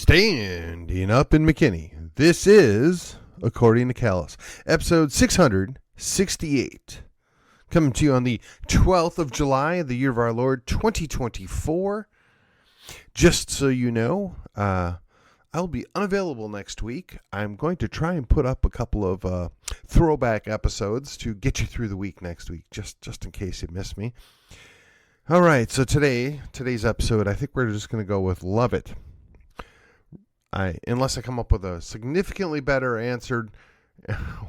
Standing up in McKinney. This is According to Callus, episode 668. Coming to you on the 12th of July, the year of our Lord, 2024. Just so you know, I'll be unavailable next week. I'm going to try and put up a couple of throwback episodes to get you through the week next week, just in case you miss me. All right, so today's episode, I think we're just going to go with Love It. Unless I come up with a significantly better answer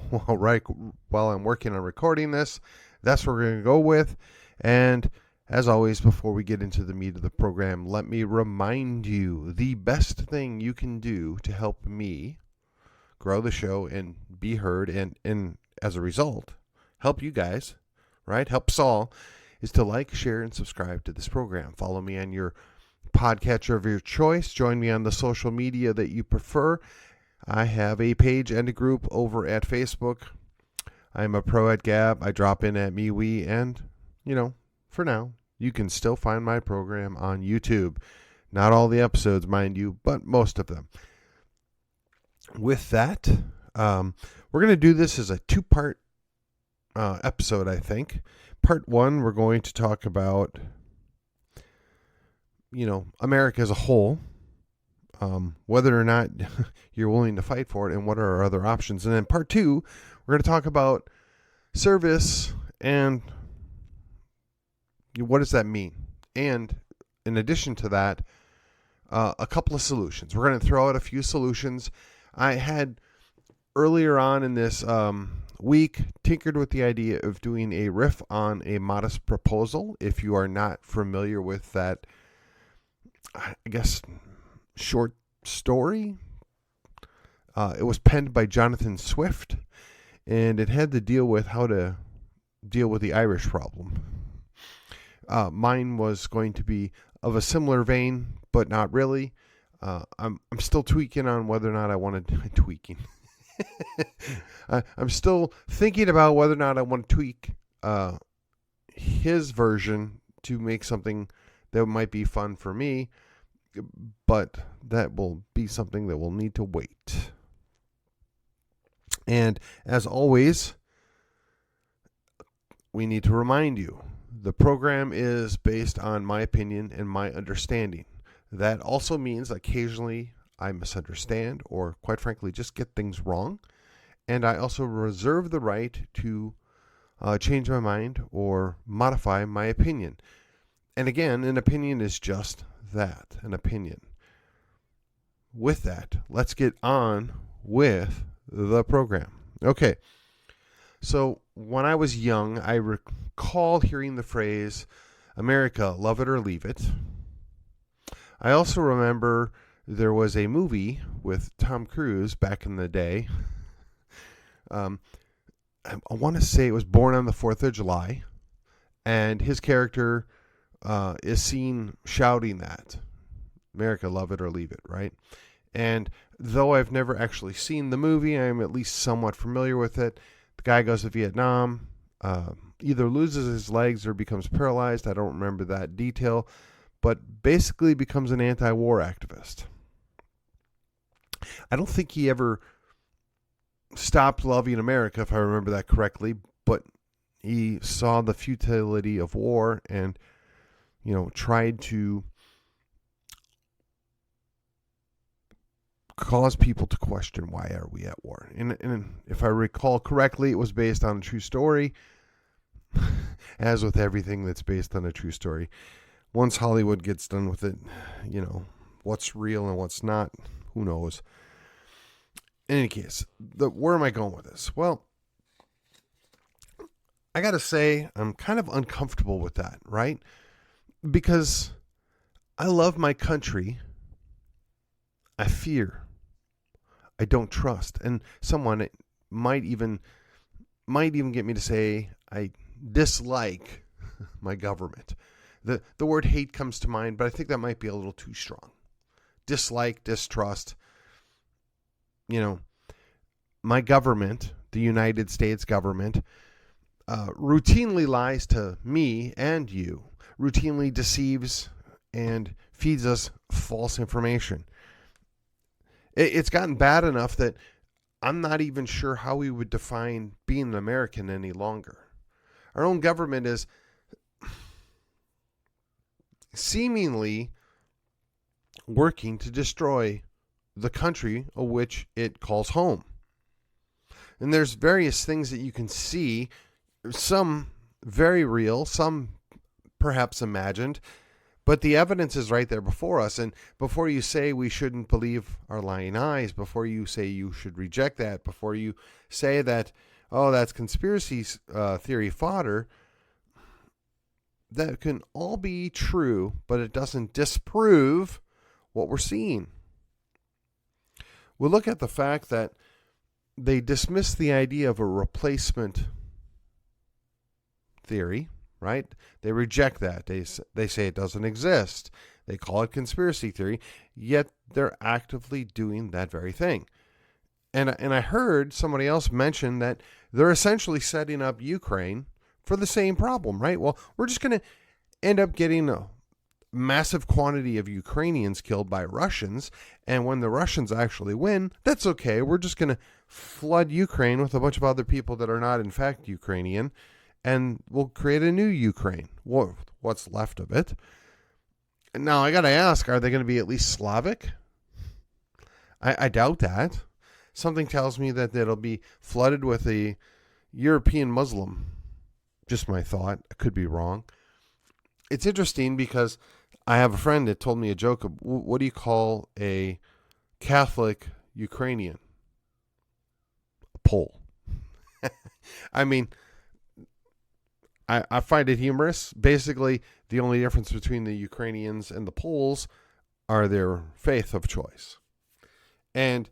while I'm working on recording this, that's what we're going to go with. And as always, before we get into the meat of the program, let me remind you the best thing you can do to help me grow the show and be heard and as a result, help you guys, right? Help us all, is to like, share, and subscribe to this program. Follow me on your podcatcher of your choice. Join me on the social media that you prefer. I have a page and a group over at Facebook. I'm a pro at Gab. I drop in at MeWe, and for now, you can still find my program on YouTube. Not all the episodes, mind you, but most of them. With that, we're going to do this as a two-part episode, I think. Part one, we're going to talk about America as a whole, whether or not you're willing to fight for it and what are our other options. And then part two, we're going to talk about service and what does that mean? And in addition to that, a couple of solutions. We're going to throw out a few solutions. I had earlier on in this week tinkered with the idea of doing a riff on a modest proposal. If you are not familiar with that, I guess, short story. It was penned by Jonathan Swift, and it had to deal with how to deal with the Irish problem. Mine was going to be of a similar vein, but not really. I'm still tweaking on whether or not I want to tweaking. I'm still thinking about whether or not I want to tweak his version to make something that might be fun for me, but that will be something that will need to wait. And as always, we need to remind you, the program is based on my opinion and my understanding. That also means occasionally I misunderstand or, quite frankly, just get things wrong. And I also reserve the right to change my mind or modify my opinion. And again, an opinion is just that, an opinion. With that, let's get on with the program. Okay, so when I was young, I recall hearing the phrase, America, love it or leave it. I also remember there was a movie with Tom Cruise back in the day. I want to say it was Born on the 4th of July, and his character is seen shouting that, America, love it or leave it, right? And though I've never actually seen the movie, I'm at least somewhat familiar with it. The guy goes to Vietnam, either loses his legs or becomes paralyzed. I don't remember that detail, but basically becomes an anti-war activist. I don't think he ever stopped loving America, if I remember that correctly, but he saw the futility of war and tried to cause people to question, why are we at war? And if I recall correctly, it was based on a true story. As with everything that's based on a true story, once Hollywood gets done with it, what's real and what's not, who knows? In any case, where am I going with this? Well, I got to say, I'm kind of uncomfortable with that, right? Because I love my country. I fear. I don't trust. And someone might even get me to say I dislike my government. The word hate comes to mind, but I think that might be a little too strong. Dislike, distrust. My government, the United States government, routinely lies to me and you, routinely deceives and feeds us false information. It's gotten bad enough that I'm not even sure how we would define being an American any longer. Our own government is seemingly working to destroy the country of which it calls home. And there's various things that you can see, some very real, some perhaps imagined, but the evidence is right there before us. And before you say we shouldn't believe our lying eyes, before you say you should reject that, before you say that, oh, that's conspiracy theory fodder, that can all be true, but it doesn't disprove what we're seeing. We'll look at the fact that they dismiss the idea of a replacement theory, right? They reject that. They say it doesn't exist. They call it conspiracy theory, yet they're actively doing that very thing. And I heard somebody else mention that they're essentially setting up Ukraine for the same problem, right? Well, we're just going to end up getting a massive quantity of Ukrainians killed by Russians, and when the Russians actually win, that's okay. We're just going to flood Ukraine with a bunch of other people that are not in fact Ukrainian, and we'll create a new Ukraine, what's left of it. Now, I got to ask, are they going to be at least Slavic? I doubt that. Something tells me that it'll be flooded with a European Muslim. Just my thought. I could be wrong. It's interesting because I have a friend that told me a joke of, what do you call a Catholic Ukrainian? A Pole. I mean, I find it humorous. Basically, the only difference between the Ukrainians and the Poles are their faith of choice. And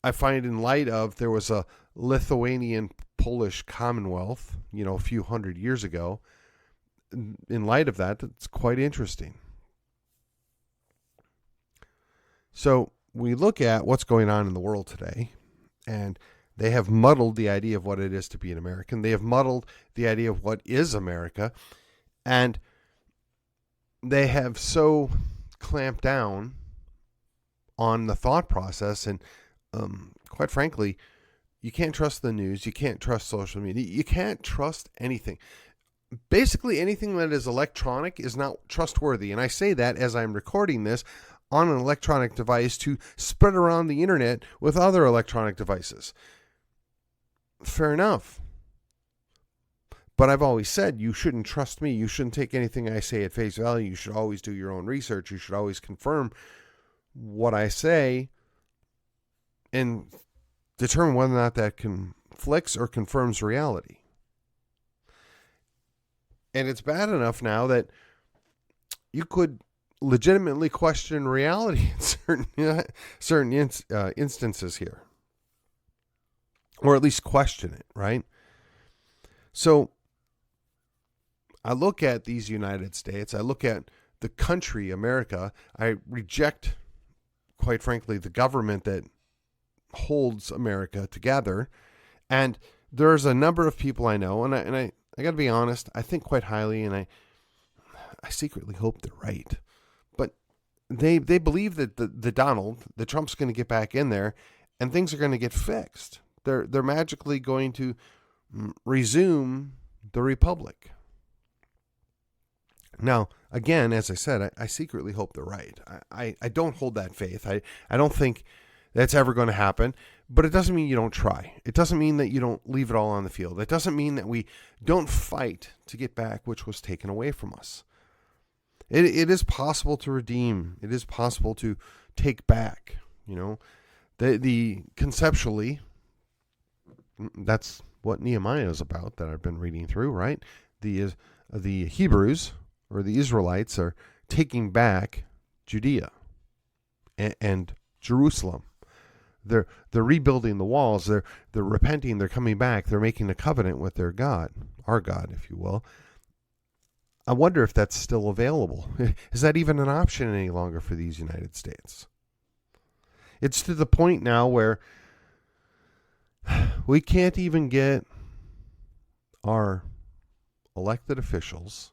I find in light of, there was a Lithuanian-Polish Commonwealth, a few hundred years ago. In light of that, it's quite interesting. So we look at what's going on in the world today, and they have muddled the idea of what it is to be an American. They have muddled the idea of what is America, and they have so clamped down on the thought process. And quite frankly, you can't trust the news. You can't trust social media. You can't trust anything. Basically, anything that is electronic is not trustworthy. And I say that as I'm recording this on an electronic device to spread around the internet with other electronic devices. Fair enough. But I've always said you shouldn't trust me. You shouldn't take anything I say at face value. You should always do your own research. You should always confirm what I say and determine whether or not that conflicts or confirms reality. And it's bad enough now that you could legitimately question reality in certain instances here. Or at least question it, right? So I look at these United States. I look at the country, America. I reject, quite frankly, the government that holds America together. And there's a number of people I know, and I got to be honest, I think quite highly, and I secretly hope they're right. But they believe that the Trump's going to get back in there, and things are going to get fixed. They're magically going to resume the republic. Now, again, as I said, I secretly hope they're right. I don't hold that faith. I don't think that's ever going to happen. But it doesn't mean you don't try. It doesn't mean that you don't leave it all on the field. It doesn't mean that we don't fight to get back which was taken away from us. It is possible to redeem. It is possible to take back. The conceptually, that's what Nehemiah is about that I've been reading through, right? The Hebrews or the Israelites are taking back Judea and Jerusalem. They're rebuilding the walls. They're repenting. They're coming back. They're making a covenant with their God, our God, if you will. I wonder if that's still available. Is that even an option any longer for these United States? It's to the point now where we can't even get our elected officials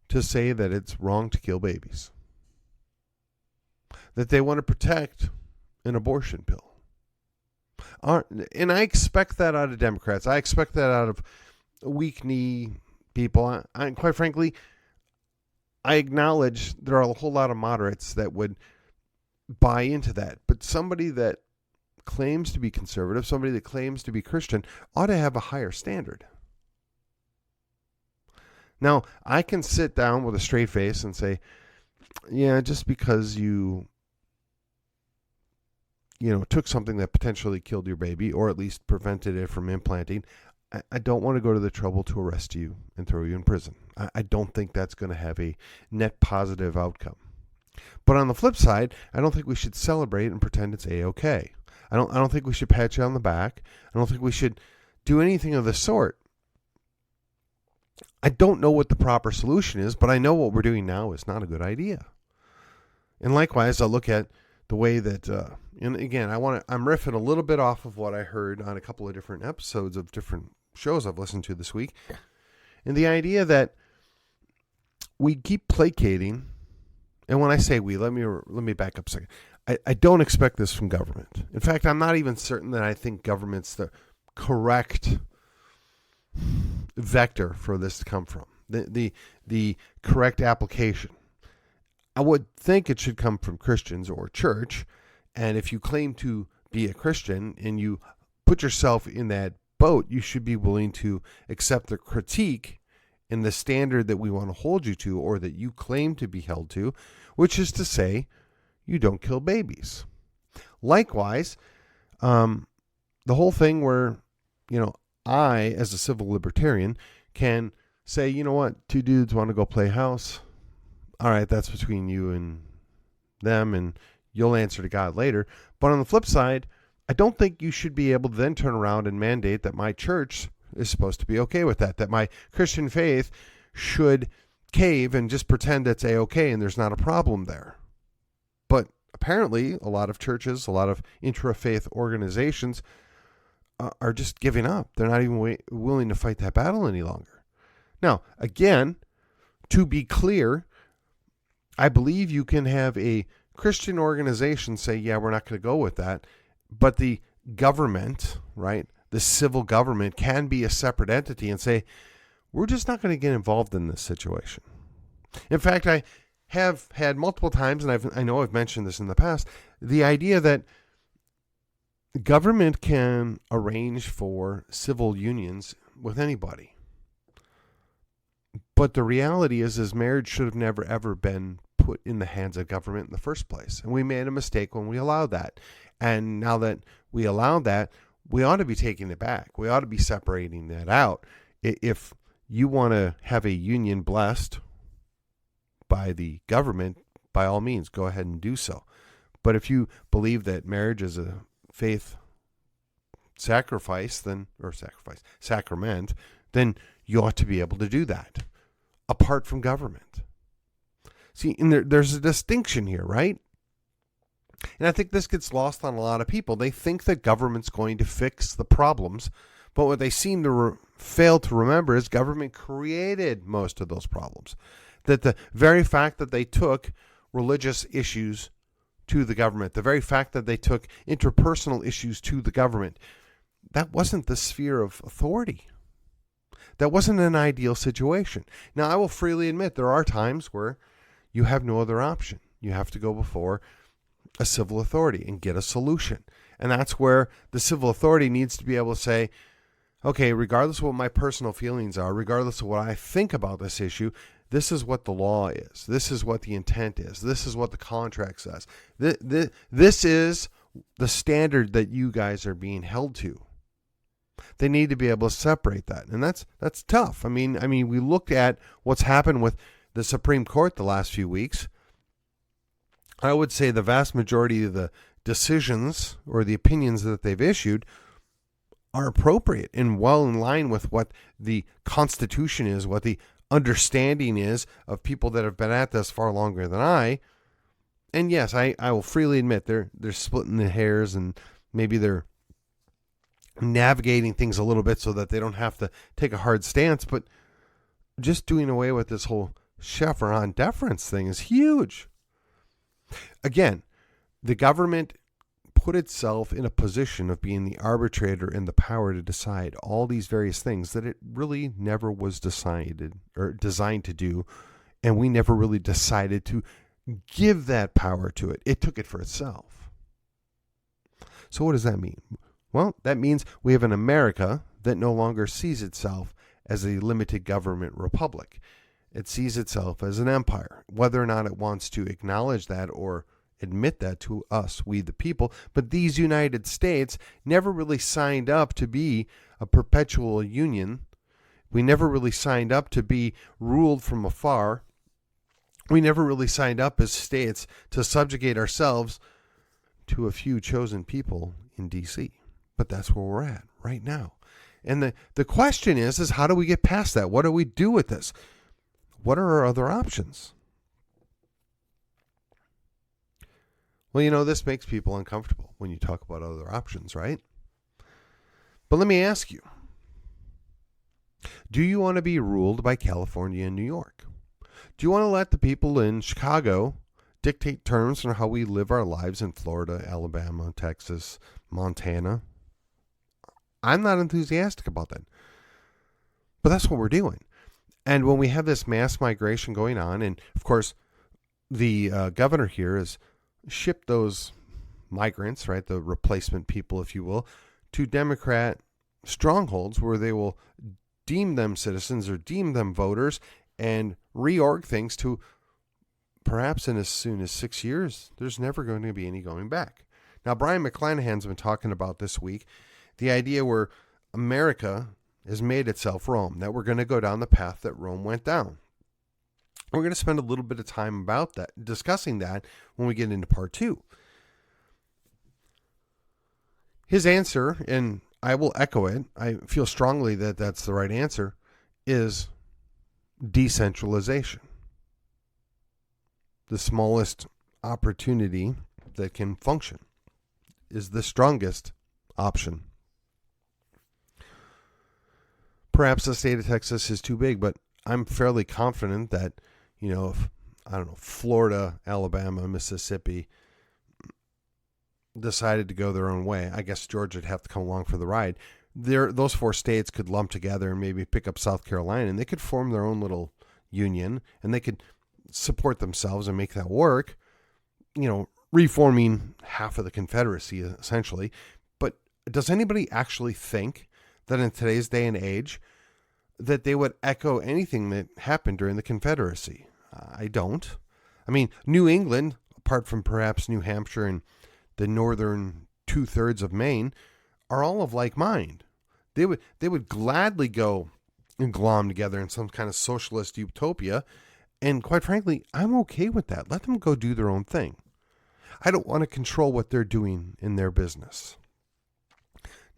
to say that it's wrong to kill babies. That they want to protect an abortion bill. And I expect that out of Democrats. I expect that out of weak knee people. And quite frankly, I acknowledge there are a whole lot of moderates that would buy into that. But somebody that claims to be conservative, somebody that claims to be Christian, ought to have a higher standard. Now, I can sit down with a straight face and say, yeah, just because you took something that potentially killed your baby, or at least prevented it from implanting, I don't want to go to the trouble to arrest you and throw you in prison. I don't think that's going to have a net positive outcome. But on the flip side, I don't think we should celebrate and pretend it's A-okay. I don't think we should pat you on the back. I don't think we should do anything of the sort. I don't know what the proper solution is, but I know what we're doing now is not a good idea. And likewise, I look at the way that, and again, I'm riffing a little bit off of what I heard on a couple of different episodes of different shows I've listened to this week. And the idea that we keep placating, and when I say we, let me back up a second. I don't expect this from government. In fact, I'm not even certain that I think government's the correct vector for this to come from, the correct application. I would think it should come from Christians or church, and if you claim to be a Christian and you put yourself in that boat, you should be willing to accept the critique and the standard that we want to hold you to, or that you claim to be held to, which is to say, you don't kill babies. Likewise, the whole thing where, I, as a civil libertarian, can say, you know what, two dudes want to go play house. All right, that's between you and them, and you'll answer to God later. But on the flip side, I don't think you should be able to then turn around and mandate that my church is supposed to be okay with that my Christian faith should cave and just pretend it's A-okay and there's not a problem there. But apparently, a lot of churches, a lot of intra-faith organizations are just giving up. They're not even willing to fight that battle any longer. Now, again, to be clear, I believe you can have a Christian organization say, yeah, we're not going to go with that. But the government, right, the civil government can be a separate entity and say, we're just not going to get involved in this situation. In fact, I have had multiple times, and I know I've mentioned this in the past, the idea that government can arrange for civil unions with anybody. But the reality is marriage should have never, ever been put in the hands of government in the first place. And we made a mistake when we allowed that. And now that we allowed that, we ought to be taking it back. We ought to be separating that out. If you want to have a union blessed by the government, by all means, go ahead and do so. But if you believe that marriage is a faith sacrament, then you ought to be able to do that apart from government. See, and there's a distinction here, right? And I think this gets lost on a lot of people. They think that government's going to fix the problems, but what they seem to fail to remember is government created most of those problems. That the very fact that they took religious issues to the government, the very fact that they took interpersonal issues to the government, that wasn't the sphere of authority. That wasn't an ideal situation. Now, I will freely admit there are times where you have no other option. You have to go before a civil authority and get a solution. And that's where the civil authority needs to be able to say, okay, regardless of what my personal feelings are, regardless of what I think about this issue, this is what the law is. This is what the intent is. This is what the contract says. This is the standard that you guys are being held to. They need to be able to separate that. And that's tough. I mean, we looked at what's happened with the Supreme Court the last few weeks. I would say the vast majority of the decisions or the opinions that they've issued are appropriate and well in line with what the Constitution is, what the understanding is of people that have been at this far longer than I. And yes, I will freely admit they're splitting the hairs and maybe they're navigating things a little bit so that they don't have to take a hard stance, but just doing away with this whole Chevron deference thing is huge. Again, the government put itself in a position of being the arbitrator and the power to decide all these various things that it really never was decided or designed to do, and we never really decided to give that power to it. It took it for itself. So what does that mean? Well, that means we have an America that no longer sees itself as a limited government republic. It sees itself as an empire, whether or not it wants to acknowledge that or admit that to us, we the people. But these United States never really signed up to be a perpetual union. We never really signed up to be ruled from afar. We never really signed up as states to subjugate ourselves to a few chosen people in D.C. But that's where we're at right now. And the question is how do we get past that? What do we do with this? What are our other options? Well, this makes people uncomfortable when you talk about other options, right? But let me ask you, do you want to be ruled by California and New York? Do you want to let the people in Chicago dictate terms on how we live our lives in Florida, Alabama, Texas, Montana? I'm not enthusiastic about that. But that's what we're doing. And when we have this mass migration going on, and of course, the governor here has shipped those migrants, right, the replacement people, if you will, to Democrat strongholds where they will deem them citizens or deem them voters and reorg things to perhaps in as soon as 6 years, there's never going to be any going back. Now, Brian McClanahan's been talking about this week the idea where America has made itself Rome, that we're going to go down the path that Rome went down. We're going to spend a little bit of time about that, discussing that when we get into part 2. His answer, and I will echo it, I feel strongly that that's the right answer, is decentralization. The smallest opportunity that can function is the strongest option. Perhaps the state of Texas is too big, but I'm fairly confident that, if, Florida, Alabama, Mississippi decided to go their own way, I guess Georgia would have to come along for the ride. Those 4 states could lump together and maybe pick up South Carolina, and they could form their own little union, and they could support themselves and make that work, reforming half of the Confederacy, essentially. But does anybody actually think that in today's day and age that they would echo anything that happened during the Confederacy? I don't. I mean, New England, apart from perhaps New Hampshire and the northern 2/3 of Maine, are all of like mind. They would gladly go and glom together in some kind of socialist utopia. And quite frankly, I'm okay with that. Let them go do their own thing. I don't want to control what they're doing in their business.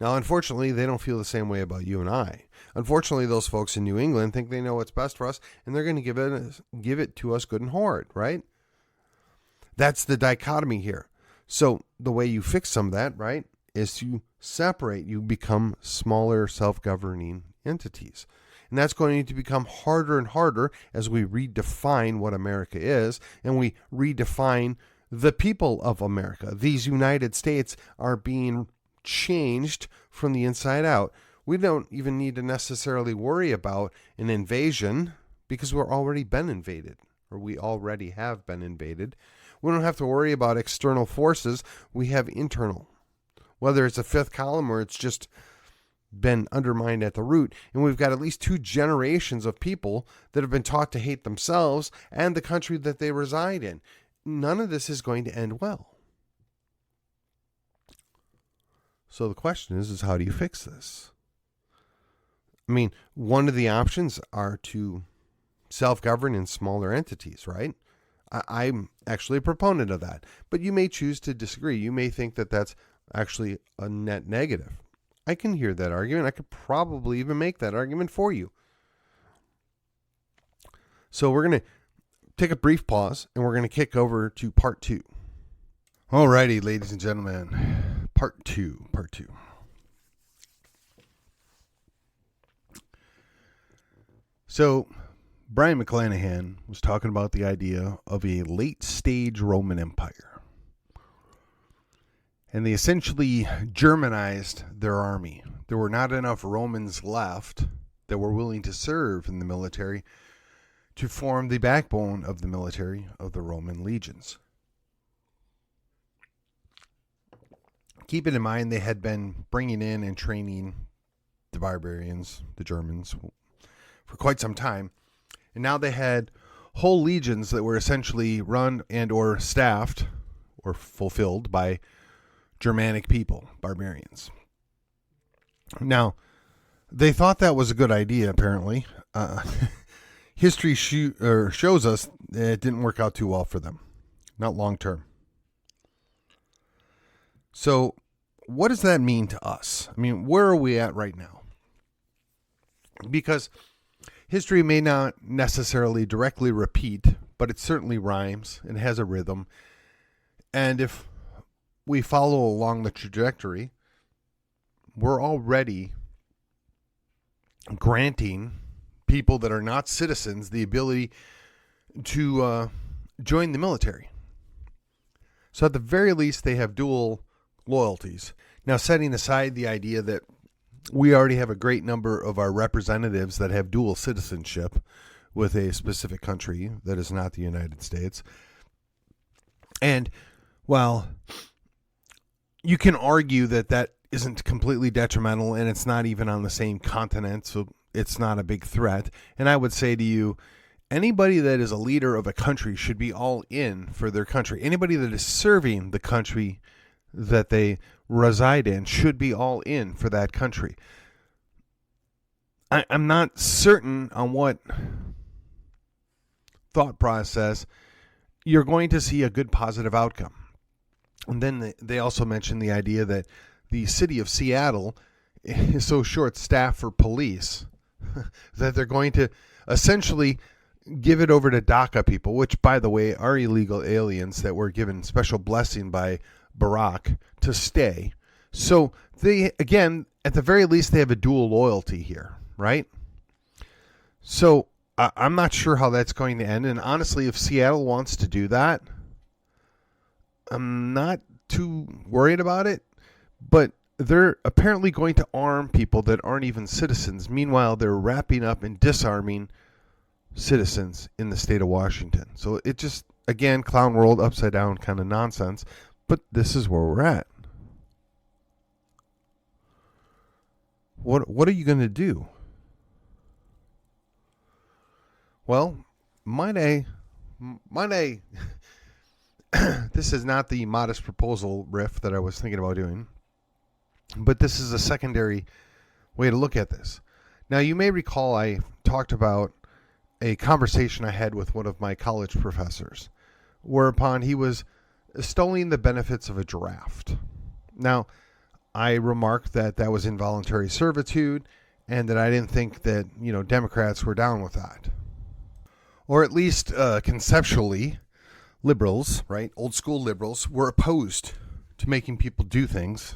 Now, unfortunately, they don't feel the same way about you and I. Unfortunately, those folks in New England think they know what's best for us, and they're going to give it to us good and hard, right? That's the dichotomy here. So the way you fix some of that, right, is to separate. You become smaller self-governing entities. And that's going to become harder and harder as we redefine what America is, and we redefine the people of America. These United States are being changed from the inside out. We don't even need to necessarily worry about an invasion because we're already been invaded, or we already have been invaded. We don't have to worry about external forces. We have internal, whether it's a fifth column or it's just been undermined at the root. And we've got at least 2 generations of people that have been taught to hate themselves and the country that they reside in. None of this is going to end well. So the question is how do you fix this? I mean, one of the options are to self-govern in smaller entities, right? I'm actually a proponent of that. But you may choose to disagree. You may think that that's actually a net negative. I can hear that argument. I could probably even make that argument for you. So we're going to take a brief pause, and we're going to kick over to part 2. Alrighty, ladies and gentlemen, part 2. So Brian McClanahan was talking about the idea of a late-stage Roman Empire. and they essentially Germanized their army. There were not enough Romans left that were willing to serve in the military to form the backbone of the military of the Roman legions. Keep it in mind, they had been bringing in and training the barbarians, the Germans, for quite some time. And now they had whole legions that were essentially run and or staffed or fulfilled by Germanic people, barbarians. Now, they thought that was a good idea, apparently. History shows us that it didn't work out too well for them. Not long term. So, what does that mean to us? I mean, where are we at right now? Because history may not necessarily directly repeat, but it certainly rhymes and has a rhythm. And if we follow along the trajectory, we're already granting people that are not citizens the ability to join the military. So at the very least, they have dual loyalties. Now, setting aside the idea that we already have a great number of our representatives that have dual citizenship with a specific country that is not the United States. And while you can argue that that isn't completely detrimental and it's not even on the same continent, so it's not a big threat. And I would say to you, anybody that is a leader of a country should be all in for their country. Anybody that is serving the country that they reside in should be all in for that country. I'm not certain on what thought process you're going to see a good positive outcome. And then they also mentioned the idea that the city of Seattle is so short-staffed for police that they're going to essentially give it over to DACA people, which, by the way, are illegal aliens that were given special blessing by Barack to stay. So they, again, at the very least, they have a dual loyalty here, right? So I'm not sure how that's going to end. And honestly, if Seattle wants to do that, I'm not too worried about it. But they're apparently going to arm people that aren't even citizens. Meanwhile, they're wrapping up and disarming citizens in the state of Washington. So it just, again, clown world, upside down kind of nonsense. But this is where we're at. What are you going to do? Well, might I this is not the modest proposal riff that I was thinking about doing, but this is a secondary way to look at this. Now, you may recall I talked about a conversation I had with one of my college professors, whereupon he was extolling the benefits of a draft. Now, I remarked that that was involuntary servitude and that I didn't think that, Democrats were down with that. Or at least conceptually, liberals, right, old school liberals, were opposed to making people do things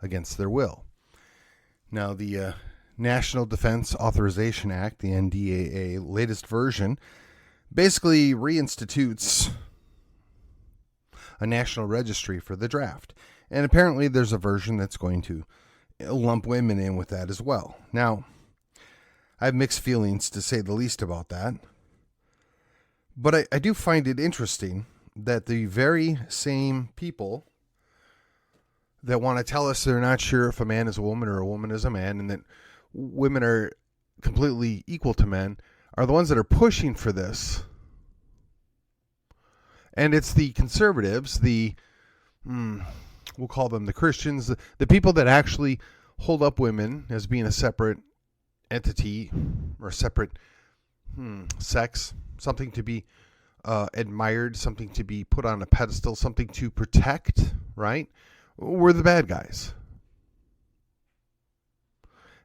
against their will. Now, the National Defense Authorization Act, the NDAA, latest version, basically reinstitutes a national registry for the draft. And apparently there's a version that's going to lump women in with that as well. Now, I have mixed feelings, to say the least, about that. But I do find it interesting that the very same people that want to tell us they're not sure if a man is a woman or a woman is a man, and that women are completely equal to men, are the ones that are pushing for this. And it's the conservatives, we'll call them the Christians, the people that actually hold up women as being a separate entity or a separate sex, something to be admired, something to be put on a pedestal, something to protect, right? We're the bad guys.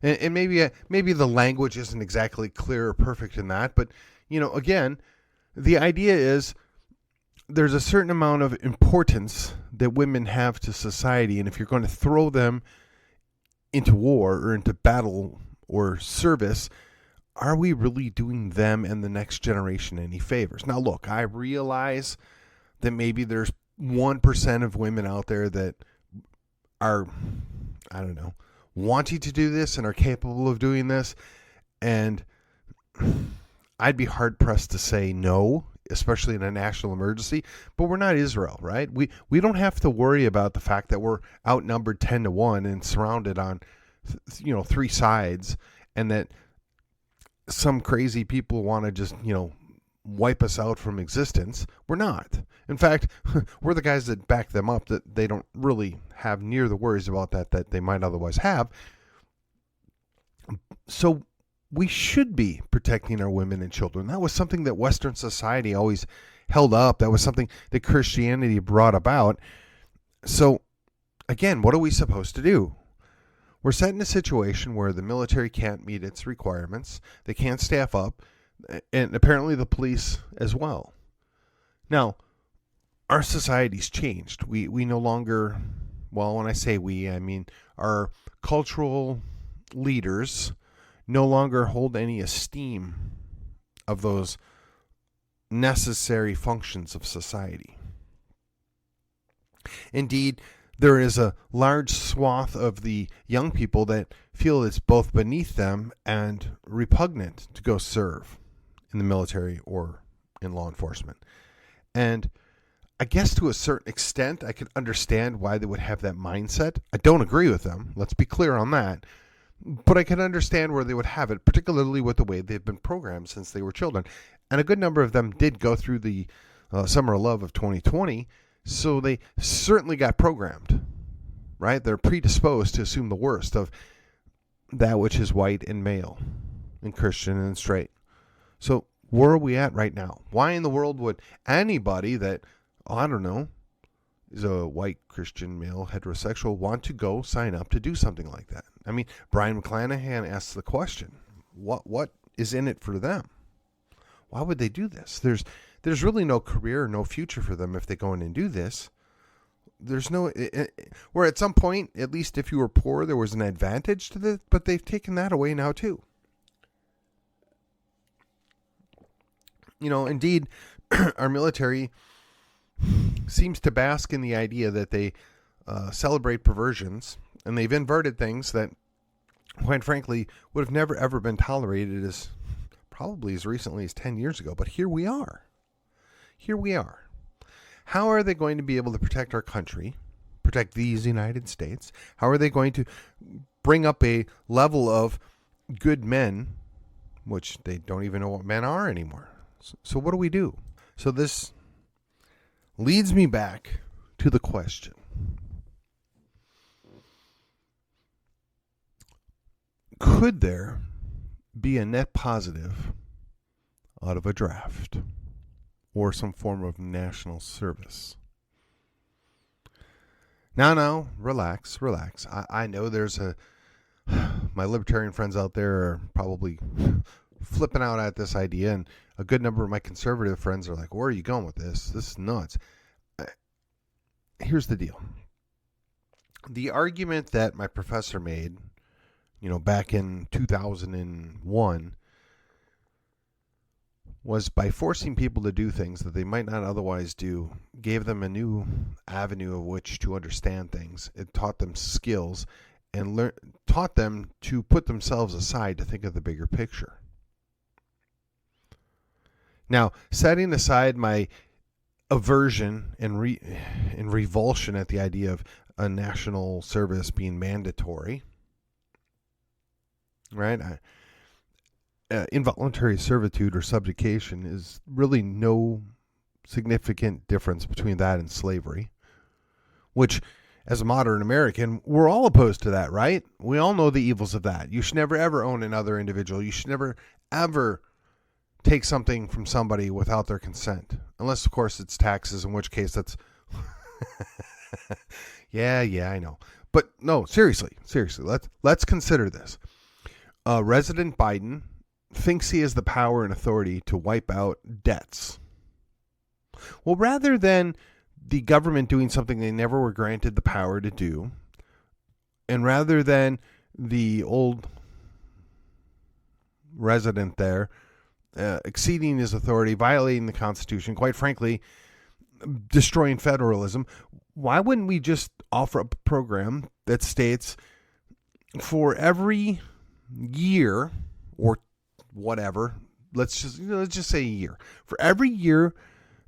And maybe the language isn't exactly clear or perfect in that, but, again, the idea is there's a certain amount of importance that women have to society, and if you're going to throw them into war or into battle or service, are we really doing them and the next generation any favors? Now, look, I realize that maybe there's 1% of women out there that are, I don't know, wanting to do this and are capable of doing this. And I'd be hard pressed to say no, especially in a national emergency. But we're not Israel, right? We don't have to worry about the fact that we're outnumbered 10-1 and surrounded on, three sides, and that some crazy people want to just, wipe us out from existence. We're not. In fact, we're the guys that back them up, that they don't really have near the worries about that they might otherwise have. So we should be protecting our women and children. That was something that Western society always held up. That was something that Christianity brought about. So again, what are we supposed to do? We're set in a situation where the military can't meet its requirements. They can't staff up, and apparently the police as well. Now, our society's changed. We no longer, well, when I say we, I mean our cultural leaders no longer hold any esteem of those necessary functions of society. Indeed, there is a large swath of the young people that feel it's both beneath them and repugnant to go serve in the military or in law enforcement. And I guess to a certain extent, I can understand why they would have that mindset. I don't agree with them. Let's be clear on that. But I can understand where they would have it, particularly with the way they've been programmed since they were children. And a good number of them did go through the summer of love of 2020, so they certainly got programmed, right? They're predisposed to assume the worst of that which is white and male and Christian and straight. So where are we at right now? Why in the world would anybody that, I don't know, is a white Christian male heterosexual want to go sign up to do something like that? I mean, Brian McClanahan asks the question, what is in it for them? Why would they do this? There's really no career, no future for them if they go in and do this. There's no, where at some point, at least if you were poor, there was an advantage to this, but they've taken that away now too. Indeed, our military seems to bask in the idea that they celebrate perversions, and they've inverted things that, quite frankly, would have never ever been tolerated as probably as recently as 10 years ago. But here we are. Here we are. How are they going to be able to protect our country, protect these United States? How are they going to bring up a level of good men, which they don't even know what men are anymore? So what do we do? So this leads me back to the question. Could there be a net positive out of a draft or some form of national service? Now, relax. I know there's my libertarian friends out there are probably flipping out at this idea, and a good number of my conservative friends are like, where are you going with this? This is nuts. Here's the deal. The argument that my professor made, back in 2001, was by forcing people to do things that they might not otherwise do, gave them a new avenue of which to understand things. It taught them skills and taught them to put themselves aside to think of the bigger picture. Now, setting aside my aversion and revulsion at the idea of a national service being mandatory, right? Involuntary servitude or subjugation is really no significant difference between that and slavery, which, as a modern American, we're all opposed to that, right? We all know the evils of that. You should never, ever own another individual. You should never, ever take something from somebody without their consent. Unless, of course, it's taxes, in which case that's... yeah, I know. But no, seriously, let's consider this. President Biden thinks he has the power and authority to wipe out debts. Well, rather than the government doing something they never were granted the power to do, and rather than the old resident there exceeding his authority, violating the Constitution, quite frankly, destroying federalism, why wouldn't we just offer up a program that states for every year or whatever, let's just say a year. For every year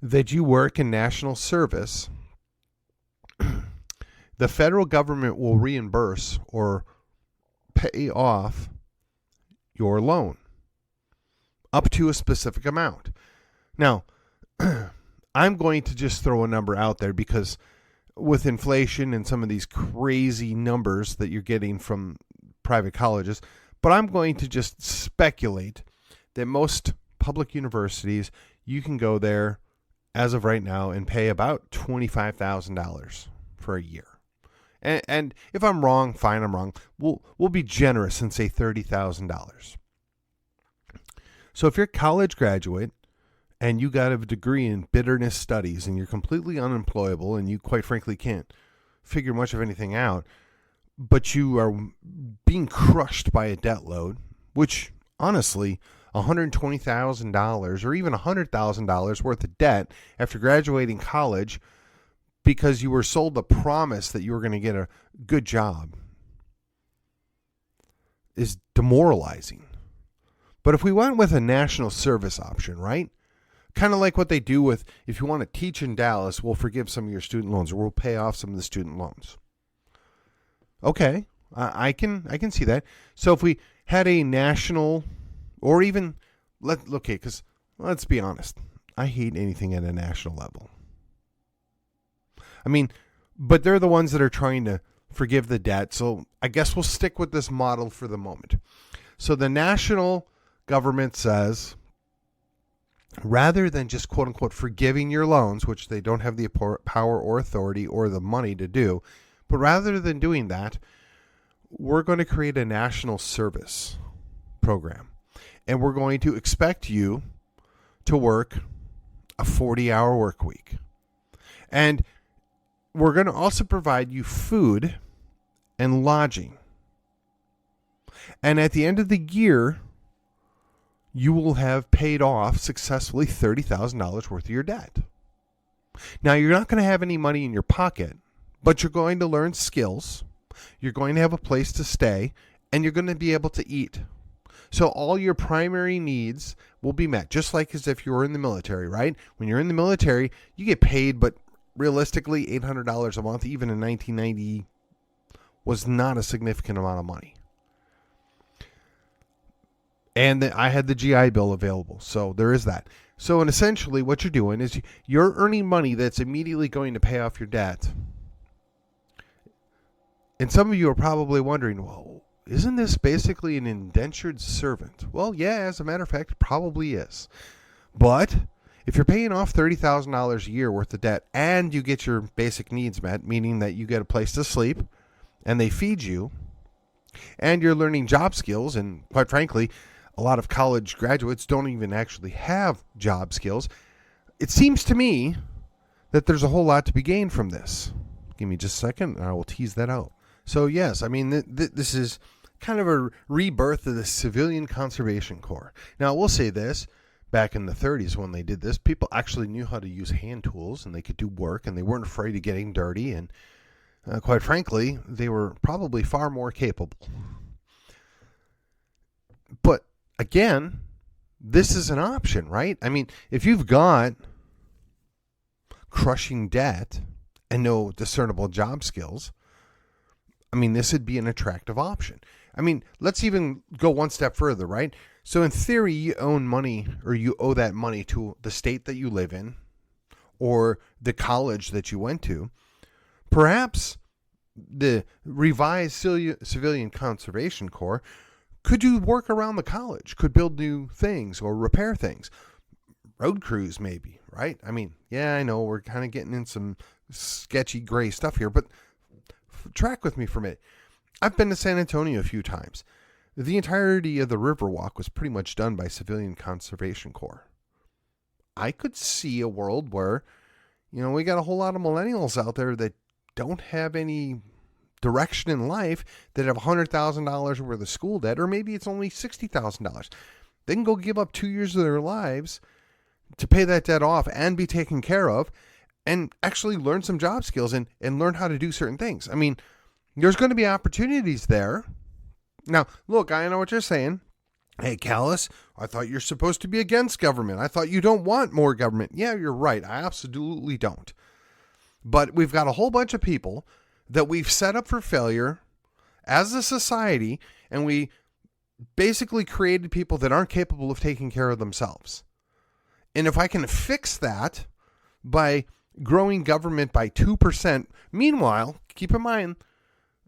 that you work in national service, the federal government will reimburse or pay off your loan up to a specific amount. Now, I'm going to just throw a number out there because with inflation and some of these crazy numbers that you're getting from private colleges, but I'm going to just speculate that most public universities, you can go there as of right now and pay about $25,000 for a year. And if I'm wrong, fine, I'm wrong. We'll be generous and say $30,000. So if you're a college graduate and you got a degree in bitterness studies and you're completely unemployable and you quite frankly can't figure much of anything out, but you are being crushed by a debt load, which honestly, $120,000 or even $100,000 worth of debt after graduating college because you were sold the promise that you were going to get a good job is demoralizing. But if we went with a national service option, right? Kind of like what they do with, if you want to teach in Dallas, we'll forgive some of your student loans or we'll pay off some of the student loans. Okay, I can see that. So if we had a national, or even because let's be honest, I hate anything at a national level. I mean, but they're the ones that are trying to forgive the debt. So I guess we'll stick with this model for the moment. So the national government says, rather than just quote unquote forgiving your loans, which they don't have the power or authority or the money to do, but rather than doing that, we're going to create a national service program. And we're going to expect you to work a 40-hour work week. And we're going to also provide you food and lodging. And at the end of the year, you will have paid off successfully $30,000 worth of your debt. Now, you're not going to have any money in your pocket, but you're going to learn skills. You're going to have a place to stay, and you're going to be able to eat. So all your primary needs will be met, just like as if you were in the military, right? When you're in the military, you get paid, but realistically, $800 a month, even in 1990, was not a significant amount of money. And I had the GI Bill available, so there is that. So and essentially what you're doing is you're earning money that's immediately going to pay off your debt. And some of you are probably wondering, well, isn't this basically an indentured servant? Well, yeah, as a matter of fact, it probably is. But if you're paying off $30,000 a year worth of debt and you get your basic needs met, meaning that you get a place to sleep and they feed you, and you're learning job skills, and quite frankly, a lot of college graduates don't even actually have job skills, it seems to me that there's a whole lot to be gained from this. Give me just a second and I will tease that out. So yes, I mean, this is kind of a rebirth of the Civilian Conservation Corps. Now, I will say this. Back in the 30s when they did this, people actually knew how to use hand tools and they could do work and they weren't afraid of getting dirty. And quite frankly, they were probably far more capable. But again, this is an option, right? I mean, if you've got crushing debt and no discernible job skills, I mean, this would be an attractive option. I mean, let's even go one step further, right? So in theory, you own money, or you owe that money to the state that you live in or the college that you went to. Perhaps the revised Civilian Conservation Corps could do work around the college, could build new things or repair things. Road crews maybe, right? I mean, yeah, I know we're kind of getting in some sketchy gray stuff here, but track with me for a minute. I've been to San Antonio a few times. The entirety of the Riverwalk was pretty much done by Civilian Conservation Corps. I could see a world where, we got a whole lot of millennials out there that don't have any direction in life, that have $100,000 worth of school debt, or maybe it's only $60,000. They can go give up 2 years of their lives to pay that debt off and be taken care of. and actually learn some job skills and learn how to do certain things. I mean, there's going to be opportunities there. Now, look, I know what you're saying. Hey, Callus, I thought you're supposed to be against government. I thought you don't want more government. Yeah, you're right. I absolutely don't. But we've got a whole bunch of people that we've set up for failure as a society, and we basically created people that aren't capable of taking care of themselves. And if I can fix that by growing government by 2%, meanwhile, keep in mind,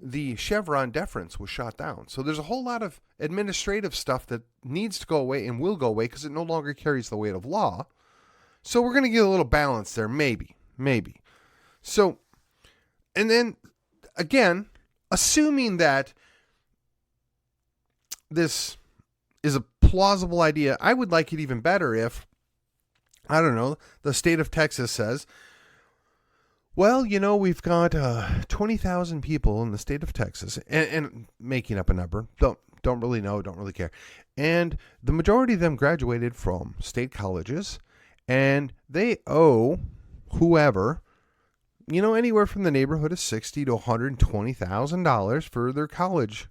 the Chevron deference was shot down. So there's a whole lot of administrative stuff that needs to go away and will go away because it no longer carries the weight of law. So we're going to get a little balance there, maybe. So, and then, again, assuming that this is a plausible idea, I would like it even better if, I don't know, the state of Texas says, well, we've got 20,000 people in the state of Texas, and making up a number, don't really know, don't really care. And the majority of them graduated from state colleges, and they owe whoever, anywhere from the neighborhood of $60,000 to $120,000 for their college.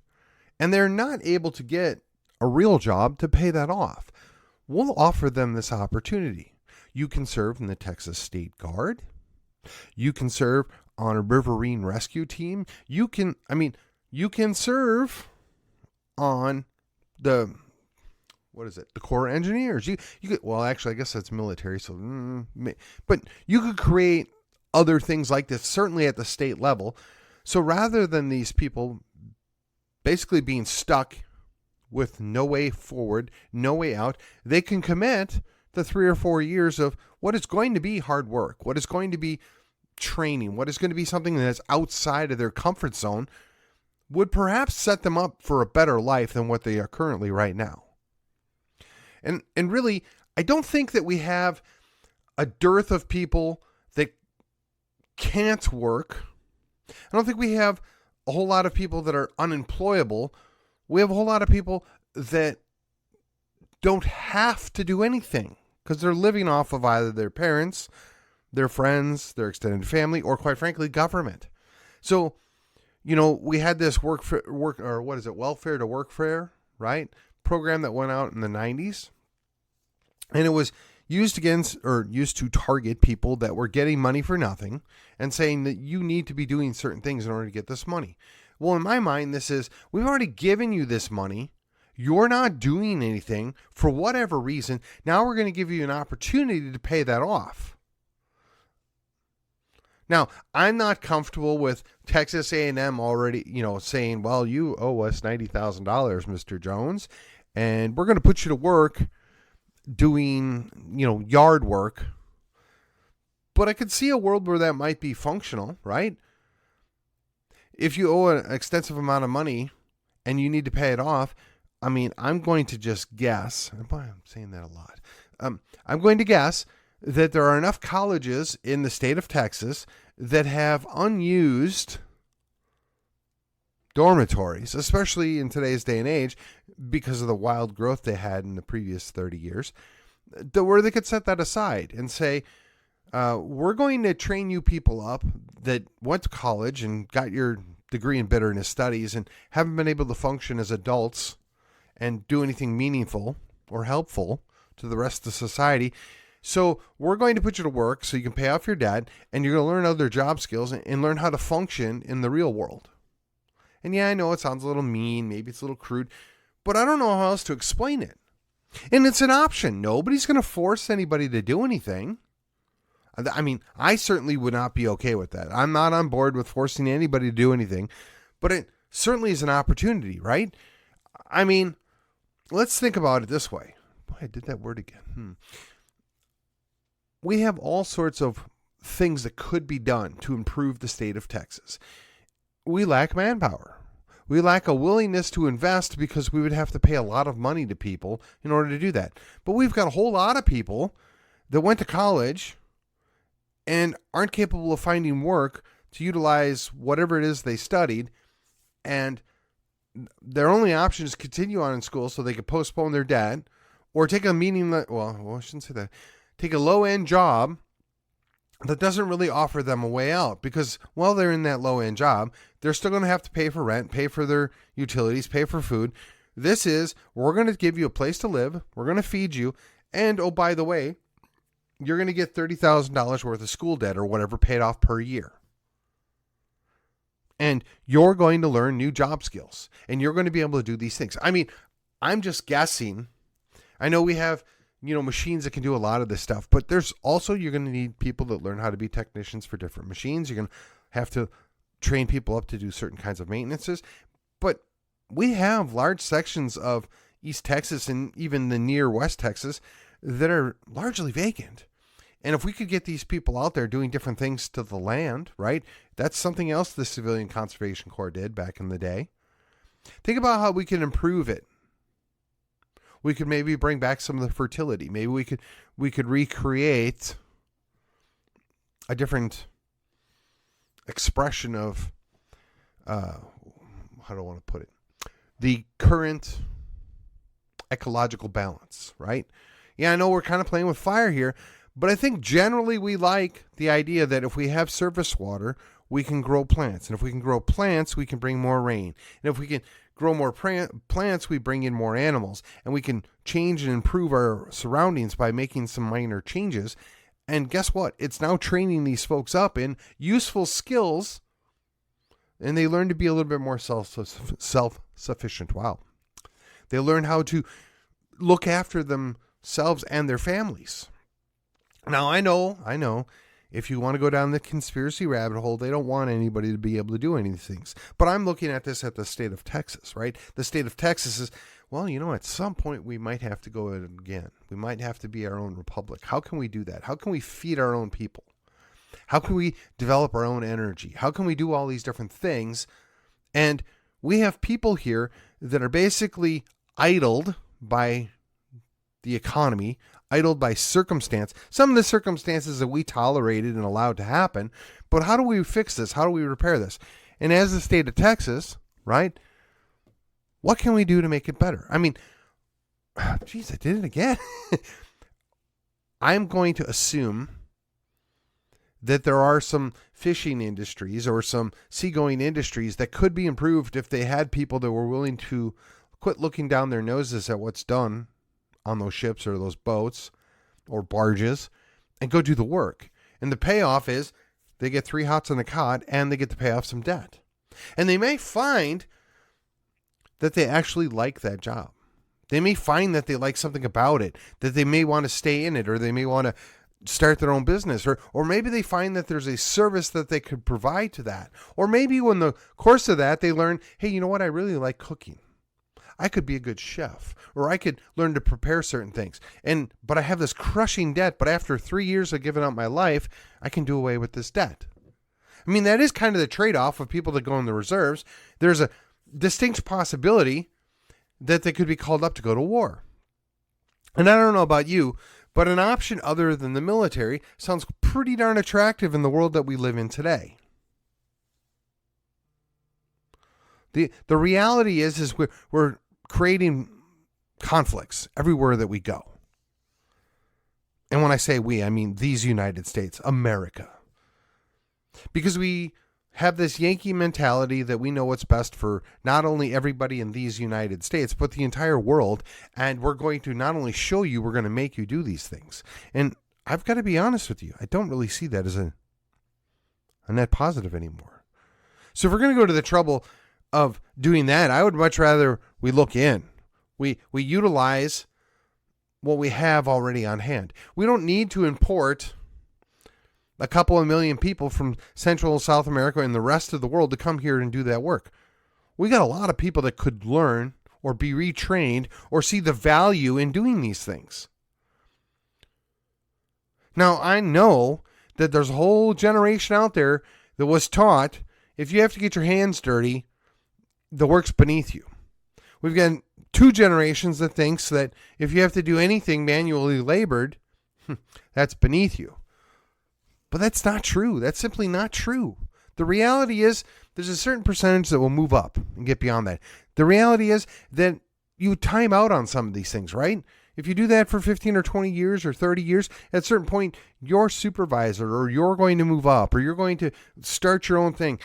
And they're not able to get a real job to pay that off. We'll offer them this opportunity. You can serve in the Texas State Guard. You can serve on a riverine rescue team. You can serve on the Corps of Engineers. You could, well, actually, I guess that's military. So, but you could create other things like this, certainly at the state level. So rather than these people basically being stuck with no way forward, no way out, they can commit the 3 or 4 years of what is going to be hard work, what is going to be training, what is going to be something that's outside of their comfort zone, would perhaps set them up for a better life than what they are currently right now. And really, I don't think that we have a dearth of people that can't work. I don't think we have a whole lot of people that are unemployable. We have a whole lot of people that don't have to do anything because they're living off of either their parents, their friends, their extended family, or quite frankly, government. So, we had this welfare to workfare, right? Program that went out in the 90s. And it was used to target people that were getting money for nothing and saying that you need to be doing certain things in order to get this money. Well, in my mind, this is, we've already given you this money. You're not doing anything for whatever reason. Now we're going to give you an opportunity to pay that off. Now, I'm not comfortable with Texas A&M already, saying, well, you owe us $90,000, Mr. Jones, and we're going to put you to work doing, yard work. But I could see a world where that might be functional, right? If you owe an extensive amount of money and you need to pay it off, I'm going to just guess, boy, I'm saying that a lot. I'm going to guess that there are enough colleges in the state of Texas that have unused dormitories, especially in today's day and age, because of the wild growth they had in the previous 30 years, where they could set that aside and say, we're going to train you people up that went to college and got your degree in bitterness studies and haven't been able to function as adults and do anything meaningful or helpful to the rest of society. So we're going to put you to work so you can pay off your debt, and you're going to learn other job skills and learn how to function in the real world. And yeah, I know it sounds a little mean, maybe it's a little crude, but I don't know how else to explain it. And it's an option. Nobody's going to force anybody to do anything. I certainly would not be okay with that. I'm not on board with forcing anybody to do anything, but it certainly is an opportunity, right? Let's think about it this way. Boy, I did that word again. We have all sorts of things that could be done to improve the state of Texas. We lack manpower. We lack a willingness to invest because we would have to pay a lot of money to people in order to do that. But we've got a whole lot of people that went to college and aren't capable of finding work to utilize whatever it is they studied, and their only option is continue on in school so they could postpone their debt or take a I shouldn't say that. Take a low-end job that doesn't really offer them a way out, because while they're in that low end job, they're still going to have to pay for rent, pay for their utilities, pay for food. This is, we're going to give you a place to live. We're going to feed you. And, oh, by the way, you're going to get $30,000 worth of school debt or whatever paid off per year. And you're going to learn new job skills, and you're going to be able to do these things. I mean, I'm just guessing. I know we have, machines that can do a lot of this stuff, but there's also, you're going to need people that learn how to be technicians for different machines. You're going to have to train people up to do certain kinds of maintenances. But we have large sections of East Texas and even the near West Texas that are largely vacant. And if we could get these people out there doing different things to the land, right? That's something else the Civilian Conservation Corps did back in the day. Think about how we can improve it. We could maybe bring back some of the fertility. Maybe we could recreate a different expression of, how do I want to put it? The current ecological balance, right? Yeah, I know we're kind of playing with fire here, but I think generally we like the idea that if we have surface water, we can grow plants. And if we can grow plants, we can bring more rain. And if we can grow more plants, we bring in more animals. And we can change and improve our surroundings by making some minor changes. And guess what? It's now training these folks up in useful skills, and they learn to be a little bit more self-sufficient. Wow. They learn how to look after themselves and their families. Now, I know, if you want to go down the conspiracy rabbit hole, they don't want anybody to be able to do any of these things. But I'm looking at this at the state of Texas, right? The state of Texas is, at some point we might have to go again. We might have to be our own republic. How can we do that? How can we feed our own people? How can we develop our own energy? How can we do all these different things? And we have people here that are basically idled by the economy, idled by circumstance. Some of the circumstances that we tolerated and allowed to happen. But how do we fix this? How do we repair this? And as the state of Texas, right, what can we do to make it better? I mean, geez, I did it again. I'm going to assume that there are some fishing industries or some seagoing industries that could be improved if they had people that were willing to quit looking down their noses at what's done on those ships or those boats or barges and go do the work. And the payoff is they get 3 hots on the cot and they get to pay off some debt. And they may find that they actually like that job. They may find that they like something about it, that they may want to stay in it, or they may want to start their own business, or maybe they find that there's a service that they could provide to that. Or maybe in the course of that, they learn, hey, you know what? I really like cooking. I could be a good chef, or I could learn to prepare certain things. But I have this crushing debt, but after 3 years of giving up my life, I can do away with this debt. I mean, that is kind of the trade-off of people that go in the reserves. There's a distinct possibility that they could be called up to go to war. And I don't know about you, but an option other than the military sounds pretty darn attractive in the world that we live in today. The reality is we're creating conflicts everywhere that we go. And when I say we, I mean these United States, America. Because we have this Yankee mentality that we know what's best for not only everybody in these United States, but the entire world. And we're going to not only show you, we're going to make you do these things. And I've got to be honest with you, I don't really see that as a net positive anymore. So if we're going to go to the trouble of doing that, I would much rather we look in. We utilize what we have already on hand. We don't need to import a couple of million people from Central and South America and the rest of the world to come here and do that work. We got a lot of people that could learn or be retrained or see the value in doing these things. Now, I know that there's a whole generation out there that was taught if you have to get your hands dirty, the work's beneath you. We've got 2 generations that thinks that if you have to do anything manually labored, that's beneath you. But that's not true. That's simply not true. The reality is there's a certain percentage that will move up and get beyond that. The reality is that you time out on some of these things, right? If you do that for 15 or 20 years or 30 years, at a certain point, your supervisor or you're going to move up or you're going to start your own thing.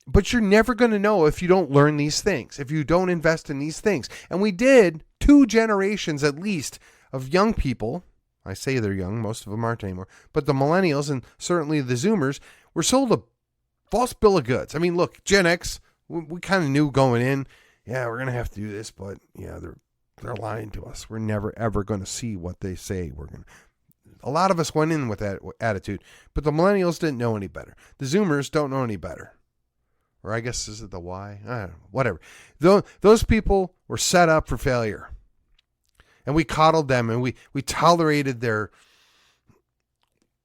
But you're never going to know if you don't learn these things, if you don't invest in these things. And we did 2 generations at least of young people. I say they're young, most of them aren't anymore. But the millennials and certainly the Zoomers were sold a false bill of goods. I mean, look, Gen X, we kind of knew going in, yeah, we're going to have to do this, but yeah, they're lying to us. We're never, ever going to see what they say. A lot of us went in with that attitude, but the millennials didn't know any better. The Zoomers don't know any better. Or I guess, is it the Y? I don't know, whatever. Those people were set up for failure. And we coddled them and we tolerated their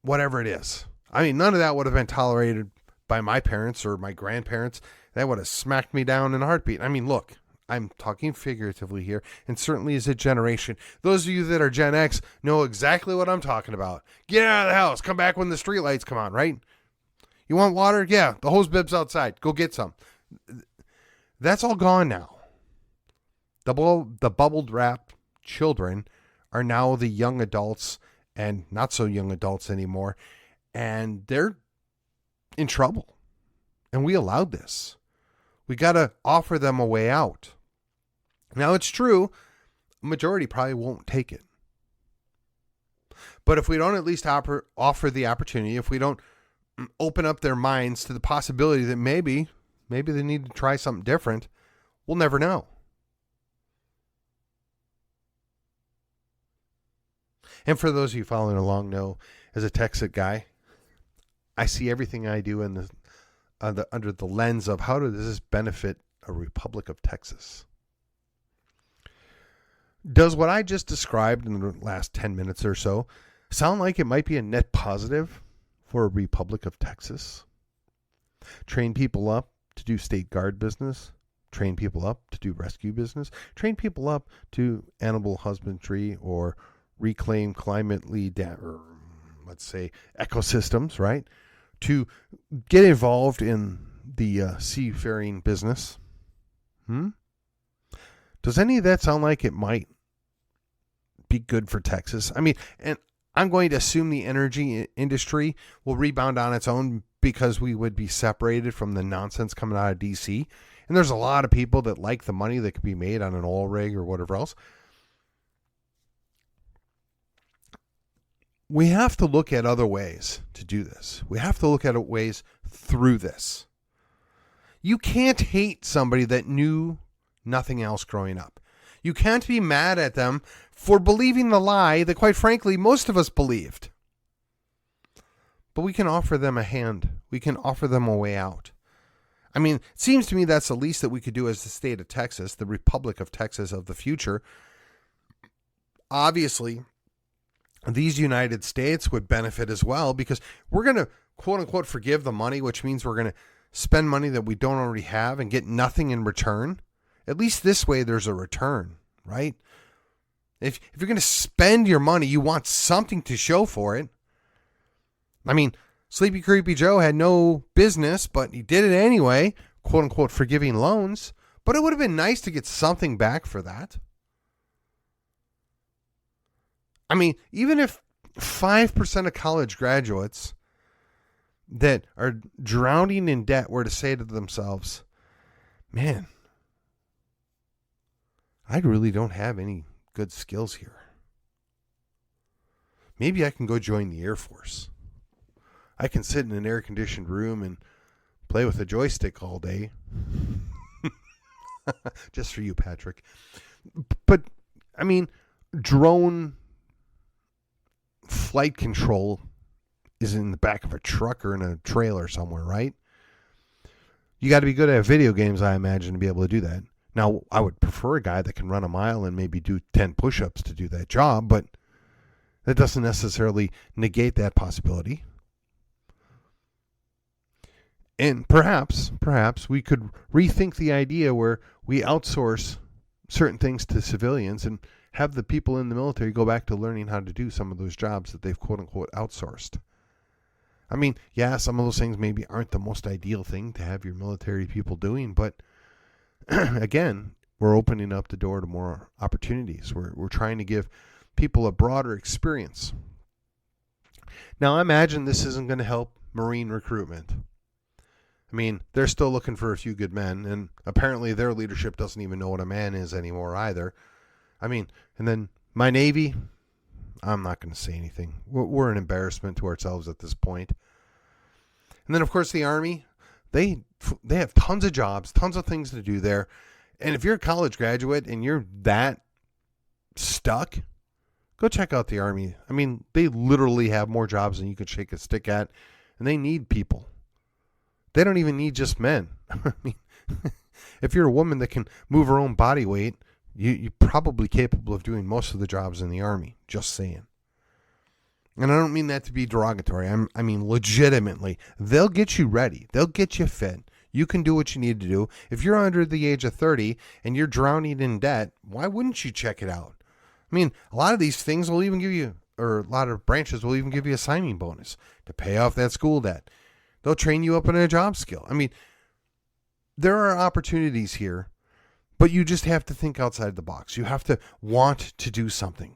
whatever it is. I mean, none of that would have been tolerated by my parents or my grandparents. That would have smacked me down in a heartbeat. I mean, look, I'm talking figuratively here, and certainly as a generation. Those of you that are Gen X know exactly what I'm talking about. Get out of the house. Come back when the streetlights come on, right? You want water? Yeah, the hose bib's outside. Go get some. That's all gone now. The bubbled wrap children are now the young adults and not so young adults anymore, and they're in trouble. And we allowed this. We got to offer them a way out. Now, it's true, a majority probably won't take it. But if we don't at least offer the opportunity, if we don't open up their minds to the possibility that maybe they need to try something different, we'll never know. And for those of you following along know, as a Texas guy, I see everything I do in under the lens of how does this benefit a Republic of Texas? Does what I just described in the last 10 minutes or so sound like it might be a net positive for a Republic of Texas? Train people up to do state guard business, train people up to do rescue business, train people up to animal husbandry or reclaim climately, let's say, ecosystems, right? To get involved in the seafaring business. Does any of that sound like it might be good for Texas? I mean, and I'm going to assume the energy industry will rebound on its own because we would be separated from the nonsense coming out of D.C. And there's a lot of people that like the money that could be made on an oil rig or whatever else. We have to look at other ways to do this. We have to look at ways through this. You can't hate somebody that knew nothing else growing up. You can't be mad at them for believing the lie that, quite frankly, most of us believed. But we can offer them a hand. We can offer them a way out. I mean, it seems to me that's the least that we could do as the state of Texas, the Republic of Texas of the future. Obviously, these United States would benefit as well because we're going to, quote unquote, forgive the money, which means we're going to spend money that we don't already have and get nothing in return. At least this way there's a return, right? If you're going to spend your money, you want something to show for it. I mean, Sleepy Creepy Joe had no business, but he did it anyway, quote unquote, forgiving loans. But it would have been nice to get something back for that. I mean, even if 5% of college graduates that are drowning in debt were to say to themselves, man, I really don't have any good skills here. Maybe I can go join the Air Force. I can sit in an air-conditioned room and play with a joystick all day. Just for you, Patrick. But, I mean, drone flight control is in the back of a truck or in a trailer somewhere, right? You got to be good at video games, I imagine, to be able to do that. Now, I would prefer a guy that can run a mile and maybe do 10 push-ups to do that job, but that doesn't necessarily negate that possibility. And perhaps we could rethink the idea where we outsource certain things to civilians and have the people in the military go back to learning how to do some of those jobs that they've quote-unquote outsourced. I mean, yeah, some of those things maybe aren't the most ideal thing to have your military people doing, but again, we're opening up the door to more opportunities. We're trying to give people a broader experience. Now, I imagine this isn't going to help Marine recruitment. I mean, they're still looking for a few good men, and apparently their leadership doesn't even know what a man is anymore either. I mean, and then my Navy, I'm not going to say anything. We're an embarrassment to ourselves at this point. And then, of course, the Army, they have tons of jobs, tons of things to do there. And if you're a college graduate and you're that stuck, go check out the Army. I mean, they literally have more jobs than you could shake a stick at, and they need people. They don't even need just men. I mean, if you're a woman that can move her own body weight, you're probably capable of doing most of the jobs in the Army. Just saying. And I don't mean that to be derogatory. I mean, legitimately. They'll get you ready. They'll get you fit. You can do what you need to do. If you're under the age of 30 and you're drowning in debt, why wouldn't you check it out? I mean, a lot of these things will even give you, or a lot of branches will even give you a signing bonus to pay off that school debt. They'll train you up in a job skill. I mean, there are opportunities here, but you just have to think outside the box. You have to want to do something.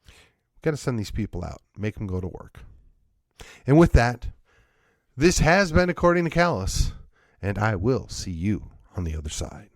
We've got to send these people out, make them go to work. And with that, this has been According to Callus, and I will see you on the other side.